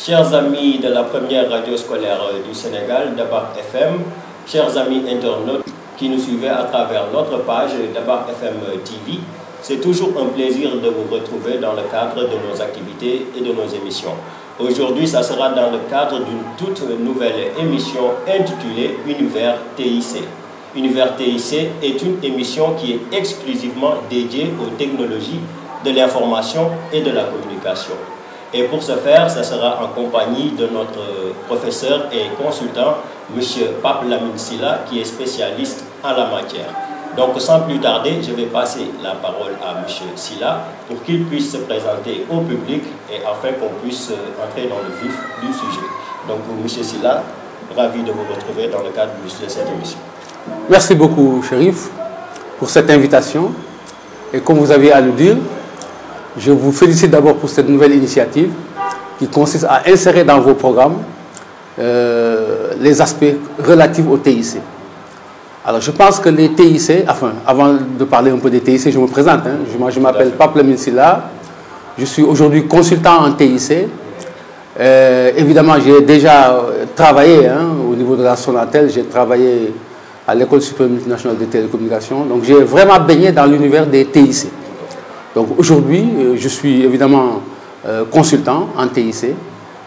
Chers amis de la première radio scolaire du Sénégal, Dabakh FM, chers amis internautes qui nous suivez à travers notre page Dabakh FM TV, c'est toujours un plaisir de vous retrouver dans le cadre de nos activités et de nos émissions. Aujourd'hui, ça sera dans le cadre d'une toute nouvelle émission intitulée Univers TIC. Univers TIC est une émission qui est exclusivement dédiée aux technologies de l'information et de la communication. Et pour ce faire, ça sera en compagnie de notre professeur et consultant, M. Pape Lamine Sylla, qui est spécialiste en la matière. Donc sans plus tarder, je vais passer la parole à M. Sylla pour qu'il puisse se présenter au public et afin qu'on puisse entrer dans le vif du sujet. Donc M. Sylla, ravi de vous retrouver dans le cadre de cette émission. Merci beaucoup, Chérif, pour cette invitation. Et comme vous avez à le dire, je vous félicite d'abord pour cette nouvelle initiative qui consiste à insérer dans vos programmes les aspects relatifs au TIC. Alors je pense que les TIC, enfin avant de parler un peu des TIC, je me présente. Je m'appelle Pape Lamine Sylla, je suis aujourd'hui consultant en TIC. Évidemment, j'ai déjà travaillé au niveau de la Sonatel, j'ai travaillé à l'École supérieure multinationale des télécommunications. Donc j'ai vraiment baigné dans l'univers des TIC. Donc aujourd'hui, je suis évidemment consultant en TIC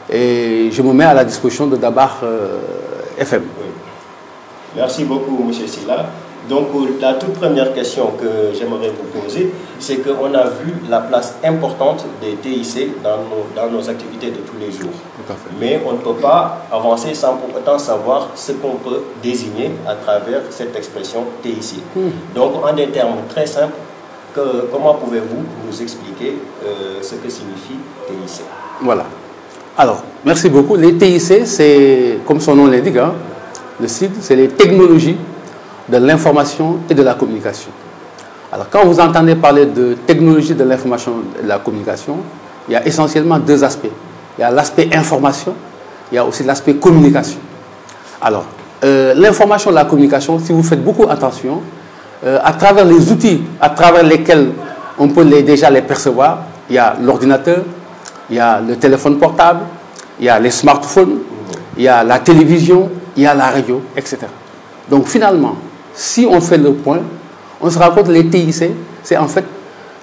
et je me mets à la disposition de Dabakh FM. Oui. Merci beaucoup, M. Sylla. Donc la toute première question que j'aimerais vous poser, c'est qu'on a vu la place importante des TIC dans nos activités de tous les jours. Tout à fait. Mais on ne peut pas avancer sans pour autant savoir ce qu'on peut désigner à travers cette expression TIC. Donc en des termes très simples, comment pouvez-vous nous expliquer ce que signifie TIC? Voilà. Alors, merci beaucoup. Les TIC, c'est, comme son nom l'indique, le site, c'est les technologies de l'information et de la communication. Alors, quand vous entendez parler de technologie de l'information et de la communication, il y a essentiellement deux aspects. Il y a l'aspect information, il y a aussi l'aspect communication. Alors, l'information et la communication, si vous faites beaucoup attention, à travers les outils à travers lesquels on peut déjà les percevoir, il y a l'ordinateur, il y a le téléphone portable, il y a les smartphones, il y a la télévision, il y a la radio, etc. Donc finalement, si on fait le point, on se rend compte que les TIC, c'est en fait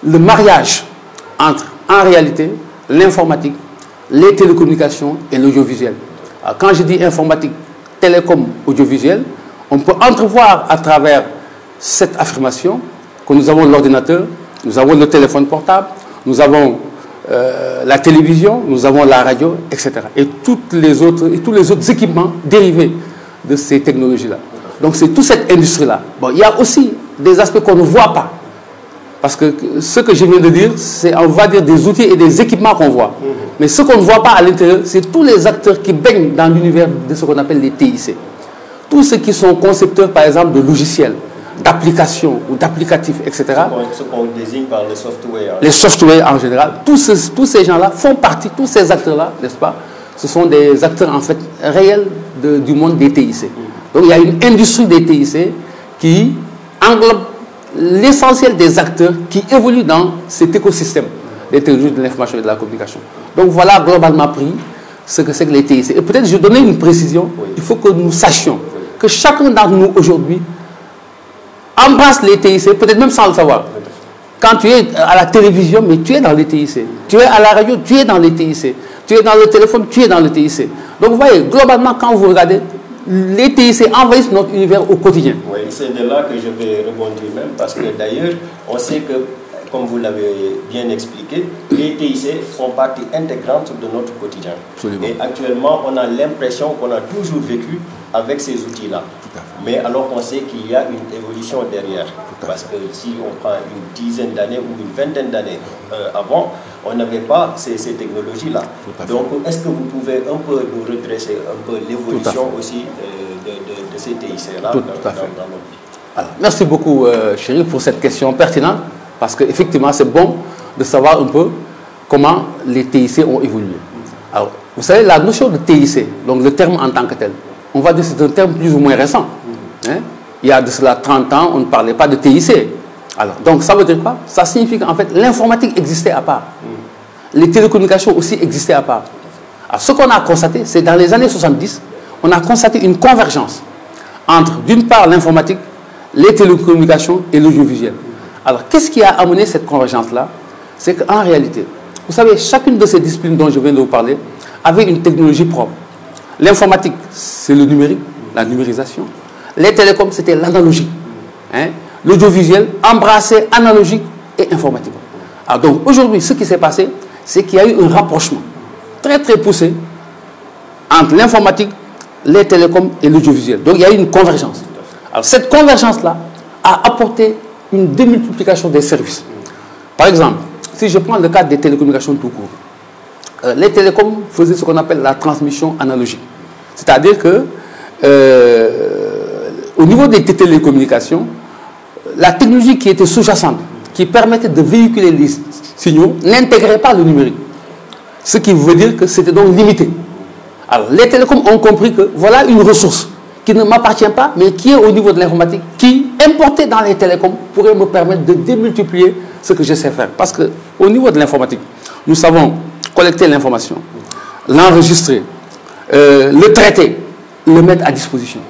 le mariage entre, en réalité, l'informatique, les télécommunications et l'audiovisuel. Quand je dis informatique, télécom, audiovisuel, on peut entrevoir à travers cette affirmation que nous avons l'ordinateur, nous avons le téléphone portable, nous avons la télévision, nous avons la radio, etc. Et tous les autres équipements dérivés de ces technologies-là. Donc c'est toute cette industrie-là. Bon, il y a aussi des aspects qu'on ne voit pas. Parce que ce que je viens de dire, c'est, on va dire, des outils et des équipements qu'on voit. Mais ce qu'on ne voit pas à l'intérieur, c'est tous les acteurs qui baignent dans l'univers de ce qu'on appelle les TIC. Tous ceux qui sont concepteurs, par exemple, de logiciels, d'applications ou d'applicatifs, etc. Ce qu'on désigne par les softwares. Les softwares en général. Tous ces gens-là font partie, tous ces acteurs-là, n'est-ce pas? Ce sont des acteurs, en fait, réels du monde des TIC. Donc, il y a une industrie des TIC qui englobe l'essentiel des acteurs qui évoluent dans cet écosystème des technologies de l'information et de la communication. Donc, voilà globalement pris ce que c'est que les TIC. Et peut-être, je vais donner une précision. Il faut que nous sachions que chacun d'entre nous, aujourd'hui, embrasse les TIC, peut-être même sans le savoir. Quand tu es à la télévision, mais tu es dans les TIC. Tu es à la radio, tu es dans les TIC. Tu es dans le téléphone, tu es dans le TIC. Donc vous voyez, globalement, quand vous regardez, les TIC envahissent notre univers au quotidien. Oui, c'est de là que je vais rebondir même, parce que d'ailleurs, on sait que, comme vous l'avez bien expliqué, les TIC font partie intégrante de notre quotidien. Absolument. Et actuellement, on a l'impression qu'on a toujours vécu avec ces outils-là. Mais alors on sait qu'il y a une évolution derrière. Parce que si on prend une dizaine d'années ou une vingtaine d'années avant, on n'avait pas ces technologies-là. Donc est-ce que vous pouvez un peu nous redresser un peu l'évolution aussi de ces TIC-là dans notre vie? Alors, merci beaucoup, Chérif, pour cette question pertinente. Parce qu'effectivement, c'est bon de savoir un peu comment les TIC ont évolué. Alors, vous savez, la notion de TIC, donc le terme en tant que tel, on va dire que c'est un terme plus ou moins récent. Il y a de cela 30 ans, on ne parlait pas de TIC. Alors, donc ça veut dire quoi? Ça signifie qu'en fait, l'informatique existait à part. Les télécommunications aussi existaient à part. Alors, ce qu'on a constaté, c'est dans les années 70, on a constaté une convergence entre, d'une part, l'informatique, les télécommunications et l'audiovisuel. Alors, qu'est-ce qui a amené cette convergence-là? C'est qu'en réalité, vous savez, chacune de ces disciplines dont je viens de vous parler avait une technologie propre. L'informatique, c'est le numérique, la numérisation. Les télécoms, c'était l'analogique. Hein? L'audiovisuel embrassait analogique et informatique. Alors donc, aujourd'hui, ce qui s'est passé, c'est qu'il y a eu un rapprochement très très poussé entre l'informatique, les télécoms et l'audiovisuel. Donc, il y a eu une convergence. Alors, cette convergence-là a apporté une démultiplication des services. Par exemple, si je prends le cadre des télécommunications tout court, les télécoms faisaient ce qu'on appelle la transmission analogique. C'est-à-dire que, au niveau des télécommunications, la technologie qui était sous-jacente, qui permettait de véhiculer les signaux, n'intégrait pas le numérique. Ce qui veut dire que c'était donc limité. Alors, les télécoms ont compris que voilà une ressource qui ne m'appartient pas, mais qui est au niveau de l'informatique, qui, importée dans les télécoms, pourrait me permettre de démultiplier ce que je sais faire. Parce qu'au niveau de l'informatique, nous savons collecter l'information, l'enregistrer, le traiter, le mettre à disposition.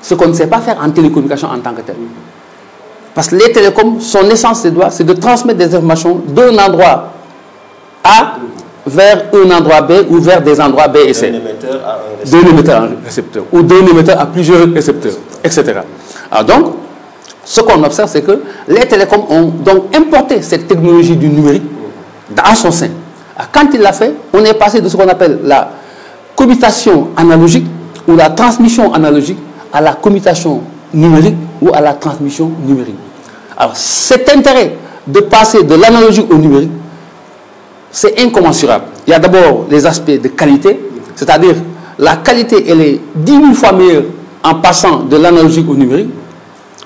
Ce qu'on ne sait pas faire en télécommunication en tant que tel. Parce que les télécoms, son essence, c'est de transmettre des informations d'un endroit A vers un endroit B ou vers des endroits B et C. D'un émetteur à un récepteur. Ou d'un émetteur à plusieurs récepteurs, etc. Alors donc, ce qu'on observe, c'est que les télécoms ont donc importé cette technologie du numérique dans son sein. Alors, quand il l'a fait, on est passé de ce qu'on appelle la commutation analogique ou la transmission analogique à la commutation numérique ou à la transmission numérique. Alors, cet intérêt de passer de l'analogique au numérique, c'est incommensurable. Il y a d'abord les aspects de qualité, c'est-à-dire la qualité, elle est 10 000 fois meilleure en passant de l'analogique au numérique,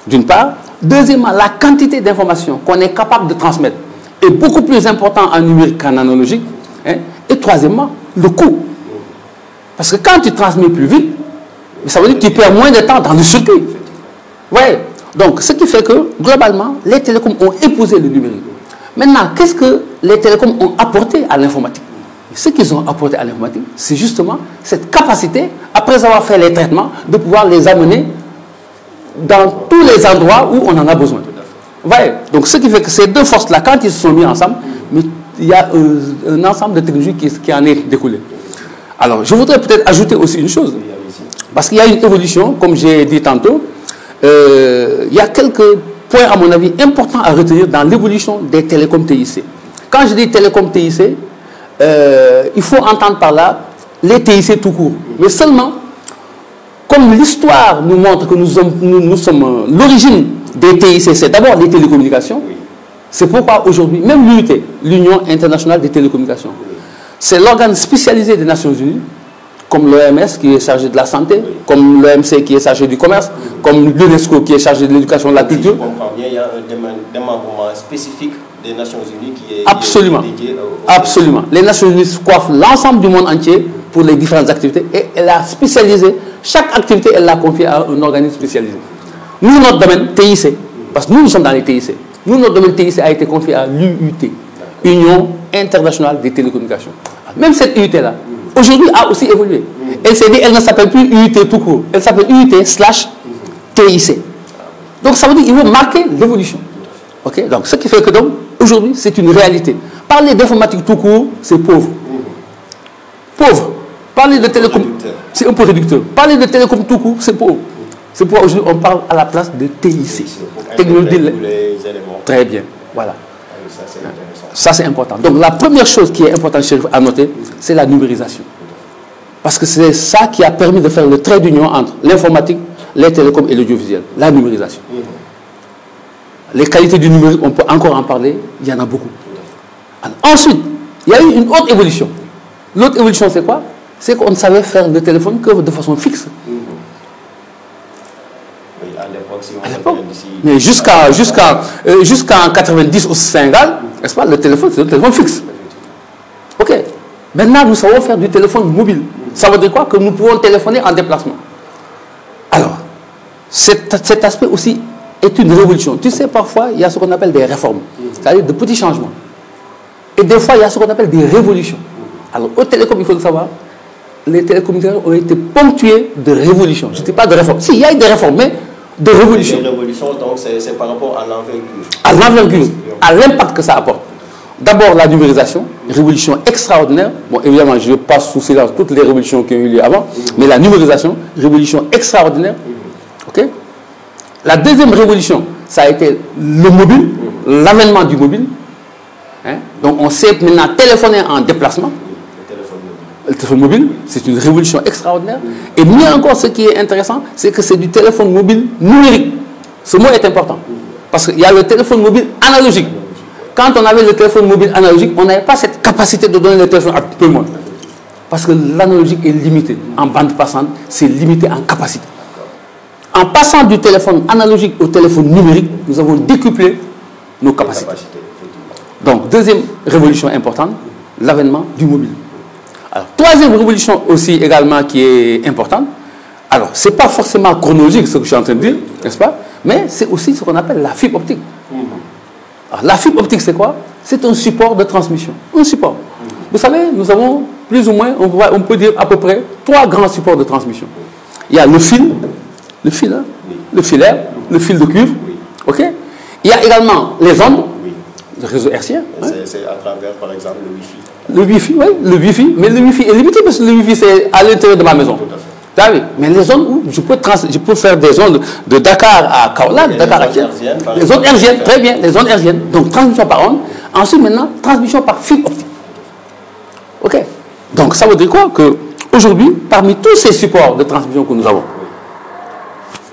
d'une part. Deuxièmement, la quantité d'informations qu'on est capable de transmettre est beaucoup plus important en numérique qu'en analogique. Hein. Et troisièmement, le coût. Parce que quand tu transmets plus vite, ça veut dire que tu perds moins de temps dans le circuit. Ouais. Donc, ce qui fait que, globalement, les télécoms ont épousé le numérique. Maintenant, qu'est-ce que les télécoms ont apporté à l'informatique? Ce qu'ils ont apporté à l'informatique, c'est justement cette capacité, après avoir fait les traitements, de pouvoir les amener dans tous les endroits où on en a besoin. Ouais. Donc, ce qui fait que ces deux forces-là, quand ils se sont mis ensemble, mais il y a un ensemble de technologies qui en est découlé. Alors, je voudrais peut-être ajouter aussi une chose. Parce qu'il y a une évolution, comme j'ai dit tantôt, il y a quelques points, à mon avis, importants à retenir dans l'évolution des télécoms TIC. Quand je dis télécoms TIC, il faut entendre par là les TIC tout court. Mais seulement, comme l'histoire nous montre que nous sommes l'origine des TIC, c'est d'abord les télécommunications. C'est pourquoi aujourd'hui, même l'UIT, l'Union internationale des télécommunications, c'est l'organe spécialisé des Nations Unies, comme l'OMS qui est chargé de la santé, comme l'OMC qui est chargé du commerce, comme l'UNESCO qui est chargé de l'éducation et de la culture. Je comprends bien, il y a un démembrement spécifique des Nations Unies qui est absolument dédié absolument. Les Nations Unies coiffent l'ensemble du monde entier pour les différentes activités et elle a spécialisé, chaque activité, elle l'a confiée à un organisme spécialisé. Nous, notre domaine, TIC, parce que nous sommes dans les TIC, nous, notre domaine TIC a été confié à l'UIT, Union internationale des télécommunications. Même cette UIT-là, aujourd'hui, a aussi évolué. Elle s'est dit, elle ne s'appelle plus UIT tout court, elle s'appelle UIT/TIC. Donc, ça veut dire qu'il faut marquer l'évolution. Okay? Donc, ce qui fait que, donc, aujourd'hui, c'est une réalité. Parler d'informatique tout court, c'est pauvre. Pauvre. Parler de télécom, c'est un peu réducteur. Parler de télécom tout court, c'est pauvre. C'est pourquoi aujourd'hui, on parle à la place de TIC. Technologie. Très bien. Voilà. Ça, c'est important. Donc, la première chose qui est importante à noter, c'est la numérisation. Parce que c'est ça qui a permis de faire le trait d'union entre l'informatique, les télécoms et l'audiovisuel. La numérisation. Les qualités du numérique, on peut encore en parler, il y en a beaucoup. Alors, ensuite, il y a eu une autre évolution. L'autre évolution, c'est quoi? C'est qu'on ne savait faire le téléphone que de façon fixe. À l'époque. Mais jusqu'en 90 au Sénégal, n'est-ce pas, le téléphone, c'est le téléphone fixe. Ok. Maintenant, nous savons faire du téléphone mobile. Ça veut dire quoi? Que nous pouvons téléphoner en déplacement. Alors, cet aspect aussi est une révolution. Tu sais, parfois, il y a ce qu'on appelle des réformes, c'est-à-dire de petits changements. Et des fois, il y a ce qu'on appelle des révolutions. Alors, aux télécoms, il faut le savoir, les télécommunications ont été ponctuées de révolutions. Je ne dis pas de réformes. Si, il y a eu des réformes, mais de révolutions. Les révolutions, donc, c'est par rapport à l'envergure. À l'envergure, à l'impact que ça apporte. D'abord, la numérisation, révolution extraordinaire. Bon, évidemment, je passe sous silence toutes les révolutions qui ont eu lieu avant, mais la numérisation, révolution extraordinaire. OK? La deuxième révolution, ça a été le mobile, l'avènement du mobile. Hein? Donc, on sait maintenant téléphoner en déplacement. Le téléphone mobile, c'est une révolution extraordinaire. Et mieux encore, ce qui est intéressant, c'est que c'est du téléphone mobile numérique. Ce mot est important. Parce qu'il y a le téléphone mobile analogique. Quand on avait le téléphone mobile analogique, on n'avait pas cette capacité de donner le téléphone à tout le monde. Parce que l'analogique est limité. En bande passante, c'est limité en capacité. En passant du téléphone analogique au téléphone numérique, nous avons décuplé nos capacités. Donc, deuxième révolution importante, l'avènement du mobile. Alors, troisième révolution aussi également qui est importante, alors, ce n'est pas forcément chronologique ce que je suis en train de dire, n'est-ce pas? Mais c'est aussi ce qu'on appelle la fibre optique. Alors, la fibre optique, c'est quoi? C'est un support de transmission. Un support. Vous savez, nous avons plus ou moins, on peut dire à peu près, 3 grands supports de transmission. Il y a le fil, hein, le filaire, le fil de cuivre. OK? Il y a également les ondes, le réseau hertzien. Hein. C'est à travers, par exemple, le Wi-Fi. Le Wi-Fi, oui, le Wi-Fi. Mais le Wi-Fi est limité parce que le Wi-Fi, c'est à l'intérieur de ma maison. Tout à fait. Mais les ondes où je peux faire des ondes de Dakar à Kaolack, Dakar à Thiès. Les ondes hertziennes, très bien, les ondes hertziennes. Donc transmission par onde. Ensuite, maintenant, transmission par fibre optique. OK? Donc ça veut dire quoi? Qu'aujourd'hui, parmi tous ces supports de transmission que nous avons,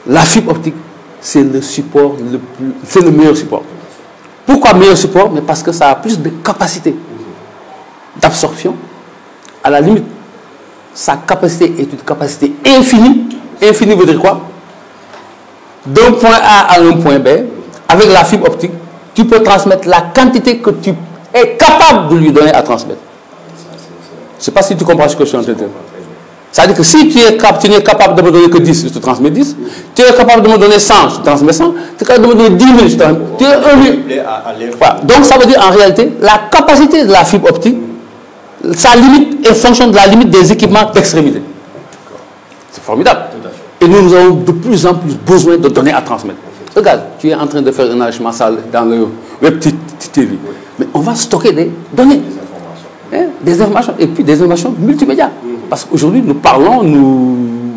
la fibre optique, c'est le support c'est le meilleur support. Pourquoi meilleur support? Mais parce que ça a plus de capacité d'absorption. À la limite, sa capacité est une capacité infinie. Infinie veut dire quoi? D'un point A à un point B, avec la fibre optique, tu peux transmettre la quantité que tu es capable de lui donner à transmettre. Je ne sais pas si tu comprends ce que je suis en train de dire. C'est-à-dire que si tu n'es capable de me donner que 10, je te transmets 10. Tu es capable de me donner 100, je te transmets 100. Tu es capable de me donner 10 000, je te transmets 1 000. Voilà. Donc ça veut dire en réalité, la capacité de la fibre optique, sa limite est fonction de la limite des équipements d'extrémité. C'est formidable. Et nous avons de plus en plus besoin de données à transmettre. Regarde, tu es en train de faire un enregistrement sale dans le Web TV. Mais on va stocker des données. Des informations. Et puis des informations multimédia. Parce qu'aujourd'hui, nous parlons,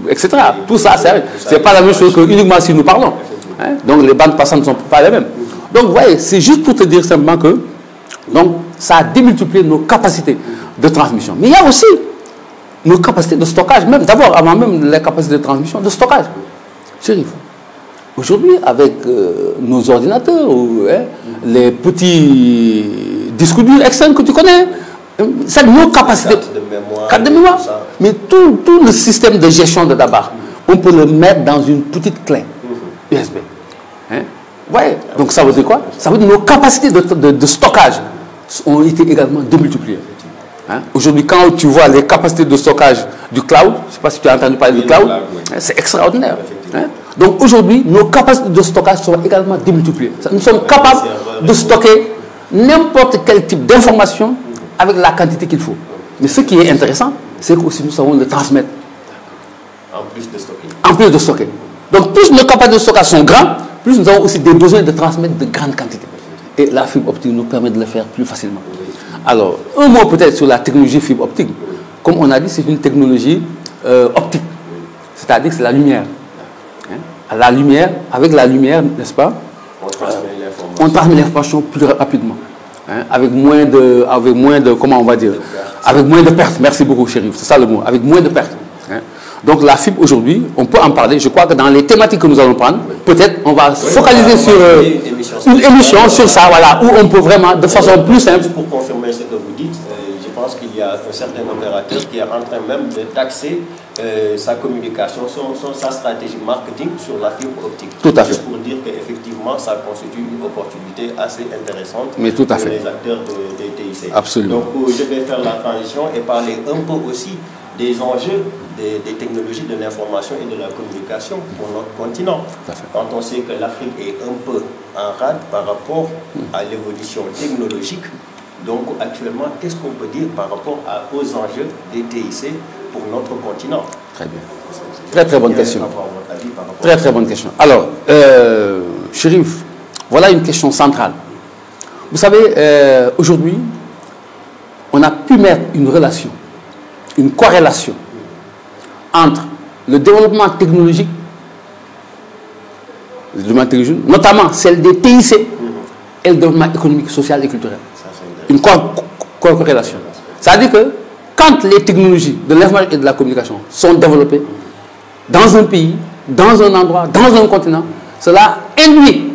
etc. Tout ça, c'est pas la même chose que uniquement si nous parlons. Hein? Donc les bandes passantes ne sont pas les mêmes. Donc, vous voyez, c'est juste pour te dire simplement que donc, ça a démultiplié nos capacités de transmission. Mais il y a aussi nos capacités de stockage, même d'abord, avant même les capacités de transmission, de stockage. Chérif, aujourd'hui, avec nos ordinateurs, les petits disques durs externes que tu connais, c'est nos capacités. Carte de mémoire. Mais tout le système de gestion de Dabar, on peut le mettre dans une petite clé USB. Hein? Ouais. Donc ça veut dire quoi? Ça veut dire que nos capacités de stockage ont été également démultipliées. Hein? Aujourd'hui, quand tu vois les capacités de stockage du cloud, je ne sais pas si tu as entendu parler du cloud, c'est extraordinaire. Hein? Donc aujourd'hui, nos capacités de stockage sont également démultipliées. Nous sommes capables de stocker n'importe quel type d'information avec la quantité qu'il faut. Mais ce qui est intéressant, c'est que aussi nous savons le transmettre. En plus de stocker. En plus de stocker. Donc plus nos capacités de stockage sont grandes, plus nous avons aussi des besoins de transmettre de grandes quantités. Et la fibre optique nous permet de le faire plus facilement. Alors, un mot peut-être sur la technologie fibre optique. Comme on a dit, c'est une technologie optique. C'est-à-dire que c'est la lumière. Hein? La lumière, avec la lumière, n'est-ce pas? On transmet l'information plus rapidement. Hein? Avec moins de, comment on va dire? Avec moins de pertes. Merci beaucoup, Chérif. C'est ça le mot. Avec moins de pertes. Hein? Donc la fibre aujourd'hui, on peut en parler. Je crois que dans les thématiques que nous allons prendre, peut-être on va focaliser sur une émission sur ça, voilà, où on peut vraiment, de façon plus simple. Pour confirmer ce que vous dites, je pense qu'il y a un certain opérateur qui est en train même d'axer sa communication, sa stratégie marketing sur la fibre optique. Tout à fait. Juste pour dire qu'effectivement, ça constitue une opportunité assez intéressante mais tout à pour fait. les acteurs des TIC. Absolument. Donc je vais faire la transition et parler un peu aussi des enjeux des technologies de l'information et de la communication pour notre continent. Quand on sait que l'Afrique est un peu en rade par rapport à l'évolution technologique, Donc actuellement, qu'est-ce qu'on peut dire par rapport aux enjeux des TIC pour notre continent? Très bien. Très très bonne question. Très très bonne question. Alors, Chérif, voilà une question centrale. Vous savez, aujourd'hui, on a pu mettre une relation, une corrélation entre le développement technologique, notamment celle des TIC, et le développement économique, social et culturel. Une corrélation. C'est-à-dire que quand les technologies de l'information et de la communication sont développées dans un pays, dans un endroit, dans un continent, cela induit.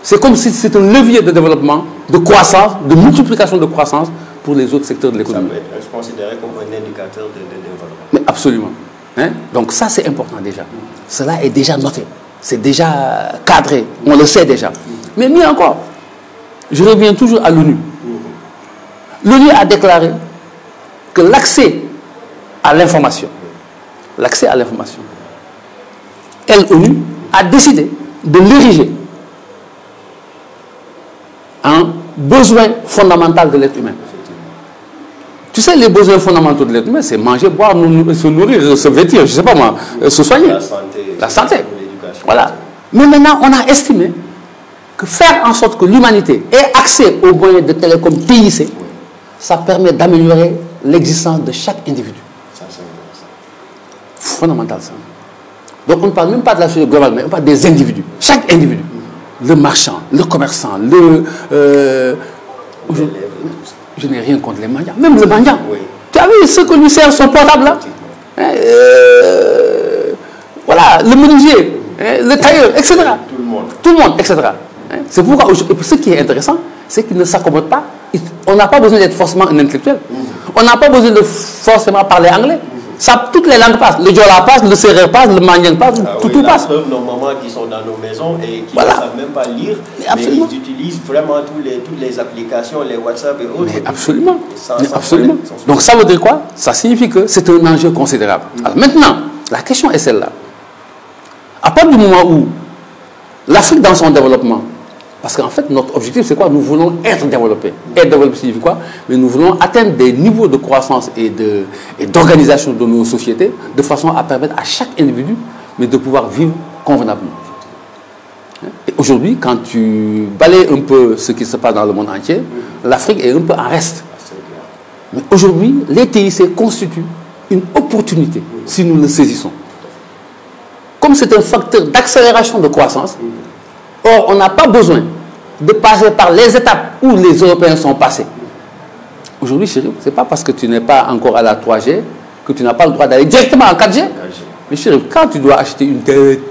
C'est comme si c'était un levier de développement, de croissance, de multiplication de croissance pour les autres secteurs de l'économie. Ça peut être considéré comme un indicateur de développement. Mais absolument. Hein? Donc ça, c'est important déjà. Cela est déjà noté. C'est déjà cadré. On le sait déjà. Mais mieux encore, je reviens toujours à l'ONU. L'ONU a déclaré que l'accès à l'information, l'ONU a décidé de l'ériger en besoin fondamental de l'être humain. Tu sais, les besoins fondamentaux de l'être humain, c'est manger, boire, se nourrir, se vêtir, je ne sais pas moi, se soigner. La santé. Voilà. Mais maintenant, on a estimé que faire en sorte que l'humanité ait accès aux moyens de télécom TIC, ça permet d'améliorer l'existence de chaque individu. Ça, c'est fondamental, ça. Donc on ne parle même pas de la société globale, mais on parle des individus. Chaque individu. Le marchand, le commerçant, je n'ai rien contre les mendiants. Même le mendiant. Oui. Tu as vu ceux que lui servent son portable là, voilà, le menuisier, le tailleur, etc. Tout le monde, etc. C'est pourquoi, ce qui est intéressant, c'est qu'il ne s'accommode pas. On n'a pas besoin d'être forcément un intellectuel. On n'a pas besoin de forcément parler anglais. Ça, toutes les langues passent. Le Diola passe, le Sérère passe, le Manding passe, tout passe. Nos mamans qui sont dans nos maisons et qui ne savent même pas lire, mais ils utilisent vraiment toutes les applications, les WhatsApp et autres. Mais absolument. Absolument. Donc ça veut dire quoi? Ça signifie que c'est un enjeu considérable. Alors maintenant, la question est celle-là. À partir du moment où l'Afrique dans son développement, parce qu'en fait, notre objectif, c'est quoi? Nous voulons être développés. Être développé signifie quoi? Mais nous voulons atteindre des niveaux de croissance et d'organisation de nos sociétés de façon à permettre à chaque individu mais de pouvoir vivre convenablement. Et aujourd'hui, quand tu balayes un peu ce qui se passe dans le monde entier, l'Afrique est un peu en reste. Mais aujourd'hui, les TIC constituent une opportunité si nous le saisissons. Comme c'est un facteur d'accélération de croissance, or, on n'a pas besoin de passer par les étapes où les Européens sont passés. Aujourd'hui, chérie, ce n'est pas parce que tu n'es pas encore à la 3G que tu n'as pas le droit d'aller directement en 4G. Mais chérie, quand tu dois acheter une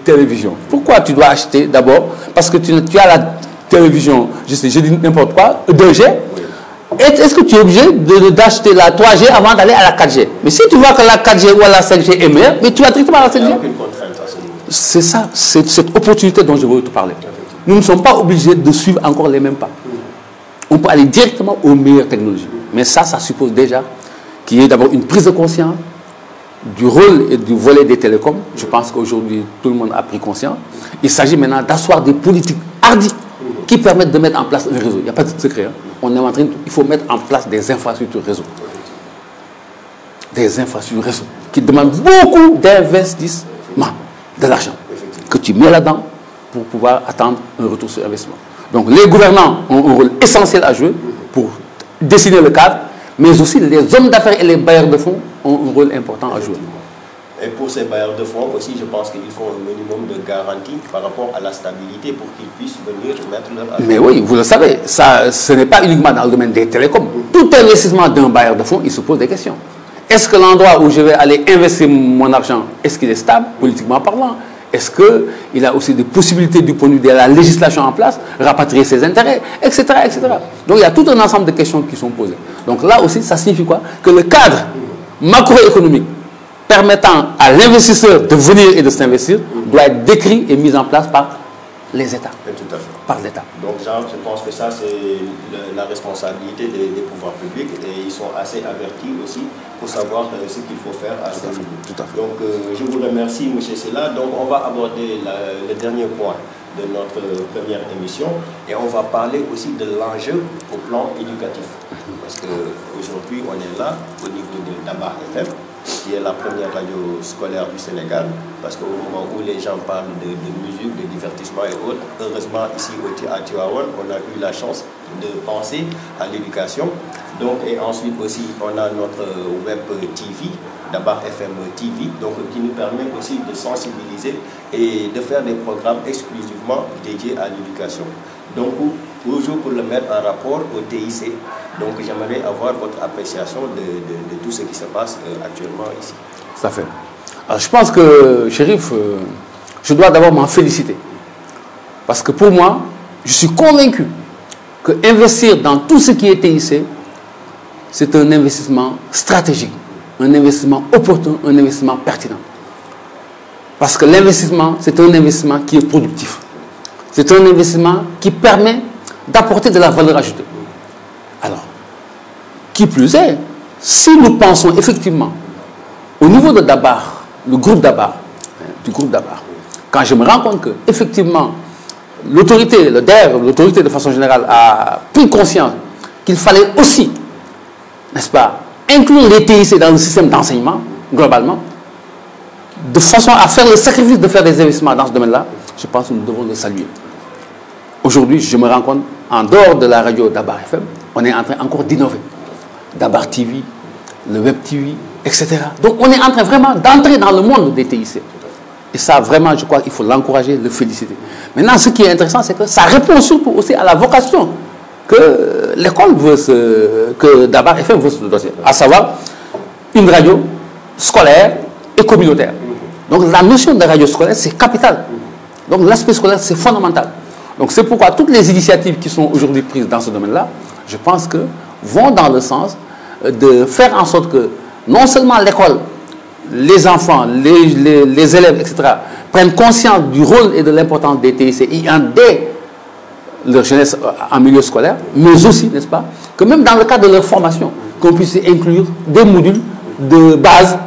télévision, pourquoi tu dois acheter d'abord? Parce que tu as la télévision, je dis n'importe quoi, 2G. Est-ce que tu es obligé d'acheter la 3G avant d'aller à la 4G? Mais si tu vois que la 4G ou la 5G est meilleure, mais tu vas directement à la 5G. C'est ça, c'est cette opportunité dont je veux te parler. Nous ne sommes pas obligés de suivre encore les mêmes pas. On peut aller directement aux meilleures technologies. Mais ça suppose déjà qu'il y ait d'abord une prise de conscience du rôle et du volet des télécoms. Je pense qu'aujourd'hui, tout le monde a pris conscience. Il s'agit maintenant d'asseoir des politiques hardies qui permettent de mettre en place un réseau. Il n'y a pas de secret. On est en train il faut mettre en place des infrastructures réseau. Des infrastructures réseau qui demandent beaucoup d'investissement, de l'argent, que tu mets là-dedans pour pouvoir attendre un retour sur investissement. Donc les gouvernants ont un rôle essentiel à jouer pour dessiner le cadre, mais aussi les hommes d'affaires et les bailleurs de fonds ont un rôle important à jouer. Et pour ces bailleurs de fonds aussi, je pense qu'il faut un minimum de garantie par rapport à la stabilité pour qu'ils puissent venir mettre leur argent. Mais oui, vous le savez, ça, ce n'est pas uniquement dans le domaine des télécoms. Tout investissement d'un bailleur de fonds, il se pose des questions. Est-ce que l'endroit où je vais aller investir mon argent, est-ce qu'il est stable, politiquement parlant? Est-ce qu'il a aussi des possibilités du point de vue de la législation en place, rapatrier ses intérêts, etc., etc. Donc il y a tout un ensemble de questions qui sont posées. Donc là aussi, ça signifie quoi? Que le cadre macroéconomique permettant à l'investisseur de venir et de s'investir doit être décrit et mis en place par les États. Tout à fait. Par l'État. Donc, genre, je pense que ça, c'est la responsabilité des pouvoirs publics et ils sont assez avertis aussi pour savoir ce qu'il faut faire à ce niveau. Tout à fait. Donc, je vous remercie, M. Sela. Donc, on va aborder le dernier point de notre première émission. Et on va parler aussi de l'enjeu au plan éducatif. Parce qu'aujourd'hui, on est là au niveau de Dabakh FM, qui est la première radio scolaire du Sénégal, parce qu'au moment où les gens parlent de musique, de divertissement et autres, heureusement ici à Tivaouane, on a eu la chance de penser à l'éducation. Donc, et ensuite aussi, on a notre web TV, Dabakh FM TV, donc, qui nous permet aussi de sensibiliser et de faire des programmes exclusivement dédiés à l'éducation. Donc, toujours pour le mettre en rapport au TIC. Donc, j'aimerais avoir votre appréciation de tout ce qui se passe actuellement ici. Ça fait. Alors, je pense que, Chérif, je dois d'abord m'en féliciter. Parce que pour moi, je suis convaincu que investir dans tout ce qui est TIC, c'est un investissement stratégique, un investissement opportun, un investissement pertinent. Parce que l'investissement, c'est un investissement qui est productif. C'est un investissement qui permet d'apporter de la valeur ajoutée. Alors, qui plus est, si nous pensons effectivement au niveau de Dabakh, le groupe Dabakh, du groupe Dabakh, quand je me rends compte que effectivement l'autorité, le DER, l'autorité de façon générale a pris conscience qu'il fallait aussi, n'est-ce pas, inclure les TIC dans le système d'enseignement, globalement, de façon à faire le sacrifice de faire des investissements dans ce domaine-là, je pense que nous devons le saluer. Aujourd'hui, je me rends compte, en dehors de la radio Dabakh FM, on est en train encore d'innover. Dabakh TV, le Web TV, etc. Donc on est en train vraiment d'entrer dans le monde des TIC. Et ça, vraiment, je crois qu'il faut l'encourager, le féliciter. Maintenant, ce qui est intéressant, c'est que ça répond surtout aussi à la vocation que l'école veut que Dabakh FM veut se doter, à savoir une radio scolaire et communautaire. Donc la notion de radio scolaire, c'est capital. Donc l'aspect scolaire, c'est fondamental. Donc c'est pourquoi toutes les initiatives qui sont aujourd'hui prises dans ce domaine-là, je pense que vont dans le sens de faire en sorte que non seulement l'école, les enfants, les élèves, etc., prennent conscience du rôle et de l'importance des TIC dès leur jeunesse en milieu scolaire, mais aussi, n'est-ce pas, que même dans le cadre de leur formation, qu'on puisse inclure des modules de base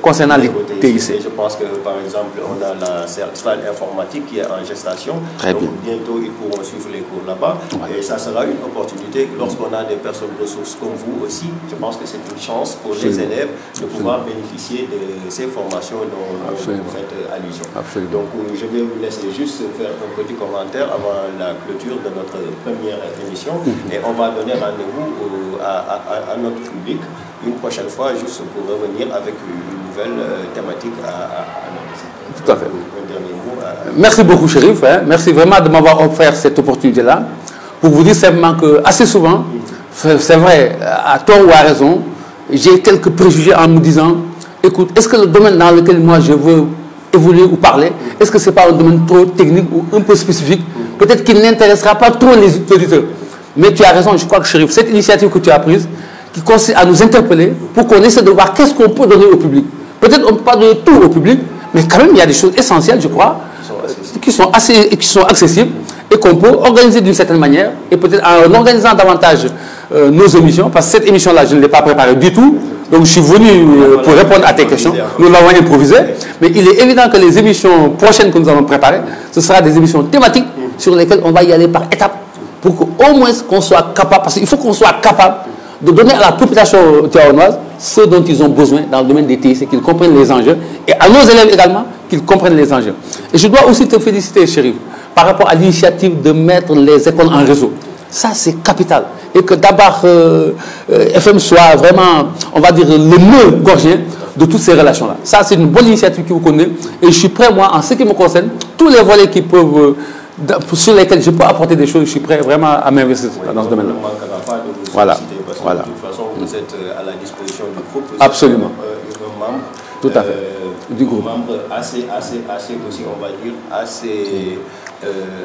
concernant les TIC. Je pense que, par exemple, on a la salle informatique qui est en gestation. Très bien. Donc, bientôt, ils pourront suivre les cours là-bas. Ouais. Et ça sera une opportunité, lorsqu'on a des personnes ressources comme vous aussi, je pense que c'est une chance pour les élèves de pouvoir bénéficier de ces formations dont vous faites allusion. Donc, je vais vous laisser juste faire un petit commentaire avant la clôture de notre première émission. Et on va donner rendez-vous à notre public une prochaine fois, juste pour revenir avec une nouvelle thématique à analyser. Tout à fait. Un dernier mot. Merci beaucoup, Chérif. Merci vraiment de m'avoir offert cette opportunité-là. Pour vous dire simplement que, assez souvent, c'est vrai, à tort ou à raison, j'ai quelques préjugés en me disant, écoute, est-ce que le domaine dans lequel moi je veux évoluer ou parler, est-ce que ce n'est pas un domaine trop technique ou un peu spécifique? Peut-être qu'il n'intéressera pas trop les auditeurs. Mais tu as raison, je crois que, Chérif, cette initiative que tu as prise, qui consiste à nous interpeller pour qu'on essaie de voir qu'est-ce qu'on peut donner au public. Peut-être on ne peut pas donner tout au public, mais quand même il y a des choses essentielles, je crois, qui sont accessibles et qu'on peut organiser d'une certaine manière. Et peut-être en organisant davantage nos émissions, parce que cette émission-là, je ne l'ai pas préparée du tout, donc je suis venu pour répondre à tes questions. Nous l'avons improvisé, mais il est évident que les émissions prochaines que nous allons préparer, ce sera des émissions thématiques sur lesquelles on va y aller par étapes, pour qu'au moins qu'on soit capable, parce qu'il faut qu'on soit capable de donner à la population tivaouanoise ce dont ils ont besoin dans le domaine des TIC, qu'ils comprennent les enjeux, et à nos élèves également, qu'ils comprennent les enjeux. Et je dois aussi te féliciter, Chérif, par rapport à l'initiative de mettre les écoles en réseau. Ça, c'est capital. Et que Dabakh FM soit vraiment, on va dire, le nœud gorgien de toutes ces relations-là. Ça, c'est une bonne initiative qui vous connaît. Et je suis prêt, moi, en ce qui me concerne, tous les volets qui peuvent... sur lesquels je peux apporter des choses, je suis prêt vraiment à m'investir dans ce domaine-là. Voilà. Voilà. De toute façon, vous êtes à la disposition du groupe. Absolument. Un membre. Tout à fait. Du groupe. Un membre assez aussi, on va dire, assez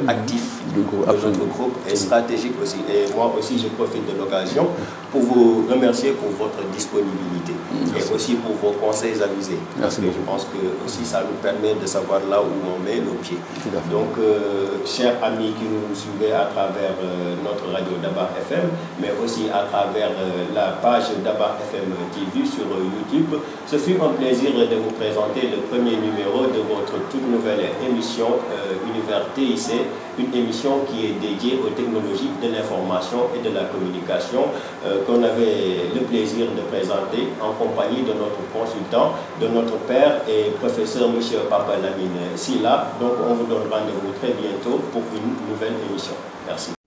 actif de notre groupe et stratégique aussi. Et moi aussi, je profite de l'occasion pour vous remercier pour votre disponibilité et aussi pour vos conseils avisés. Parce que je pense que aussi ça nous permet de savoir là où on met nos pieds. Donc, chers amis qui nous suivez à travers notre radio Dabakh FM, mais aussi à travers la page Dabakh FM TV sur YouTube, ce fut un plaisir de vous présenter le premier numéro de votre toute nouvelle émission Univers TIC TIC, une émission qui est dédiée aux technologies de l'information et de la communication qu'on avait le plaisir de présenter en compagnie de notre consultant, de notre père et professeur M. Papa Lamine Silla. Donc on vous donne rendez-vous très bientôt pour une nouvelle émission. Merci.